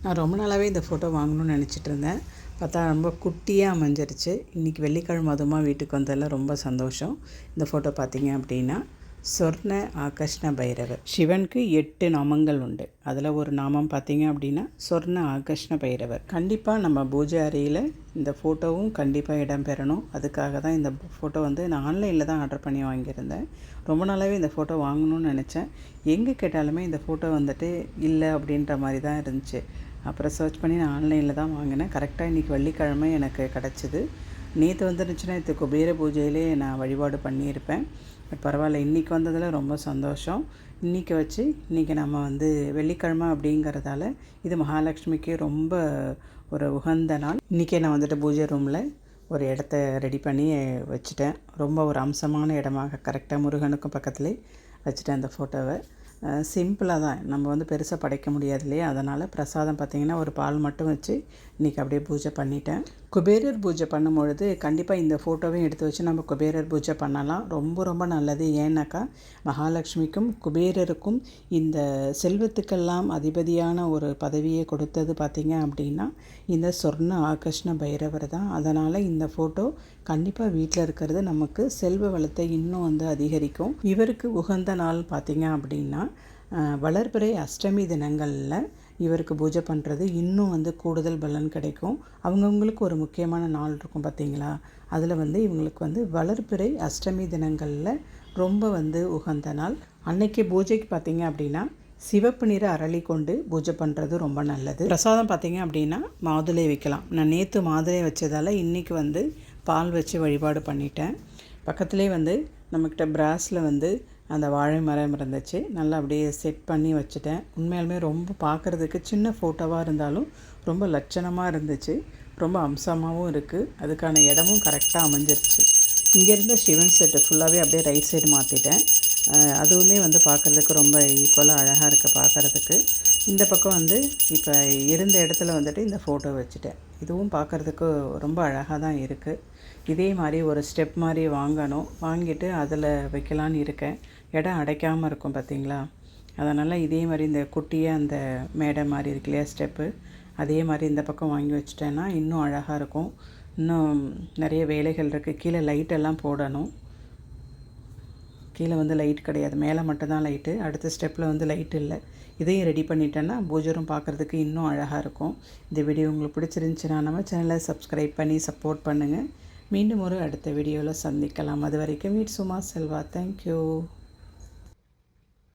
நான் ரொம்ப நாளாகவே இந்த ஃபோட்டோ வாங்கணும்னு நினச்சிட்டு இருந்தேன். பார்த்தா ரொம்ப குட்டியாக அமைஞ்சிருச்சு. இன்றைக்கி வெள்ளிக்கிழமை அதுவுமா வீட்டுக்கு வந்ததில் ரொம்ப சந்தோஷம். இந்த ஃபோட்டோ பார்த்தீங்க அப்படின்னா, சொர்ண ஆகர்ஷ்ண பைரவர். சிவனுக்கு 8 நாமங்கள் உண்டு. அதில் ஒரு நாமம் பார்த்தீங்க அப்படின்னா சொர்ண ஆகர்ஷ்ண பைரவர். கண்டிப்பாக நம்ம பூஜை அறையில் இந்த ஃபோட்டோவும் கண்டிப்பாக இடம்பெறணும். அதுக்காக தான் இந்த ஃபோட்டோ நான் ஆன்லைனில் தான் ஆர்டர் பண்ணி வாங்கியிருந்தேன். ரொம்ப நாளாகவே இந்த ஃபோட்டோ வாங்கணும்னு நினச்சேன். எங்கே கேட்டாலுமே இந்த ஃபோட்டோ இல்லை அப்படின்ற மாதிரி தான் இருந்துச்சு. அப்புறம் சர்ச் பண்ணி நான் ஆன்லைனில் தான் வாங்கினேன். கரெக்டாக இன்றைக்கி வெள்ளிக்கிழமை எனக்கு கிடச்சிது. நேற்று வந்துருந்துச்சுன்னா இது குபேர பூஜையிலே நான் வழிபாடு பண்ணியிருப்பேன். பட் பரவாயில்ல, இன்றைக்கி வந்ததில் ரொம்ப சந்தோஷம். இன்றைக்கி வச்சு இன்றைக்கி நம்ம வெள்ளிக்கிழமை அப்படிங்கிறதால இது மகாலட்சுமிக்கு ரொம்ப ஒரு உகந்த நாள். இன்றைக்கே நான் பூஜை ரூமில் ஒரு இடத்த ரெடி பண்ணி வச்சுட்டேன். ரொம்ப ஒரு அம்சமான இடமாக கரெக்டாக முருகனுக்கும் பக்கத்துலேயே வச்சுட்டேன் அந்த ஃபோட்டோவை. சிம்பிளாக தான், நம்ம பெருசாக படைக்க முடியாது இல்லையா? அதனால் பிரசாதம் பார்த்திங்கன்னா ஒரு பால் மட்டும் வச்சு இன்றைக்கி அப்படியே பூஜை பண்ணிட்டேன். குபேரர் பூஜை பண்ணும்பொழுது கண்டிப்பாக இந்த ஃபோட்டோவையும் எடுத்து வச்சு நம்ம குபேரர் பூஜை பண்ணலாம். ரொம்ப ரொம்ப நல்லது. ஏன்னாக்கா மகாலட்சுமிக்கும் குபேரருக்கும் இந்த செல்வத்துக்கெல்லாம் அதிபதியான ஒரு பதவியை கொடுத்தது பார்த்திங்க அப்படின்னா இந்த சொர்ண ஆகர்ஷ்ண பைரவர் தான். அதனால் இந்த ஃபோட்டோ கண்டிப்பாக வீட்டில் இருக்கிறது நமக்கு செல்வ வளத்தை இன்னும் அதிகரிக்கும். இவருக்கு உகந்த நாள் பார்த்திங்க அப்படின்னா வளர்பிறை அஷ்டமி தினங்களில் இவருக்கு பூஜை பண்ணுறது இன்னும் கூடுதல் பலன் கிடைக்கும். அவங்கவுங்களுக்கு ஒரு முக்கியமான நாள் இருக்கும் பார்த்திங்களா? அதில் இவங்களுக்கு வளர்பிறை அஷ்டமி தினங்களில் ரொம்ப உகந்த நாள். அன்னைக்கு பூஜைக்கு பார்த்திங்க அப்படின்னா சிவப்பு நிற அரளி கொண்டு பூஜை பண்ணுறது ரொம்ப நல்லது. பிரசாதம் பார்த்திங்க அப்படின்னா மாதுளை வைக்கலாம். நான் நேற்று மாதுளை வச்சதால் இன்றைக்கி பால் வச்சு வழிபாடு பண்ணிட்டேன். பக்கத்துலேயே நம்மக்கிட்ட பிராஸில் அந்த வாழை மரம் இருந்துச்சு. நல்லா அப்படியே செட் பண்ணி வச்சுட்டேன். உண்மையாலுமே ரொம்ப பார்க்குறதுக்கு சின்ன ஃபோட்டோவாக இருந்தாலும் ரொம்ப லட்சணமாக இருந்துச்சு. ரொம்ப அம்சமாகவும் இருக்குது. அதுக்கான இடமும் கரெக்டாக அமைஞ்சிருச்சு. இங்கேருந்த சிவன் செட்டு ஃபுல்லாகவே அப்படியே ரைட் சைடு மாற்றிட்டேன். அதுவுமே பார்க்குறதுக்கு ரொம்ப ஈக்குவலாக அழகாக இருக்குது பார்க்குறதுக்கு. இந்த பக்கம் இப்போ இருந்த இடத்துல இந்த ஃபோட்டோ வச்சுட்டேன். இதுவும் பார்க்குறதுக்கு ரொம்ப அழகாக தான் இருக்குது. இதே மாதிரி ஒரு ஸ்டெப் மாதிரி வாங்கிட்டு அதில் வைக்கலான்னு இருக்கேன். இடம் அடைக்காமல் இருக்கும் பார்த்திங்களா? அதனால் இதே மாதிரி இந்த குட்டியாக அந்த மேடை மாதிரி இருக்கு இல்லையா, ஸ்டெப்பு, அதே மாதிரி இந்த பக்கம் வாங்கி வச்சிட்டேன்னா இன்னும் அழகாக இருக்கும். இன்னும் நிறைய வேலைகள் இருக்குது. கீழே லைட்டெல்லாம் போடணும். கீழே லைட் கிடையாது, மேலே மட்டும்தான் லைட்டு. அடுத்த ஸ்டெப்பில் லைட் இல்லை. இதையும் ரெடி பண்ணிட்டேன்னா பூஜை ரூம் பார்க்குறதுக்கு இன்னும் அழகாக இருக்கும். இந்த வீடியோ உங்களுக்கு பிடிச்சிருந்துச்சுன்னா நம்ம சேனலை சப்ஸ்கிரைப் பண்ணி சப்போர்ட் பண்ணுங்கள். மீண்டும் ஒரு அடுத்த வீடியோவில் சந்திக்கலாம். அது வரைக்கும் மீட் சுமா செல்வா. தேங்க்யூ.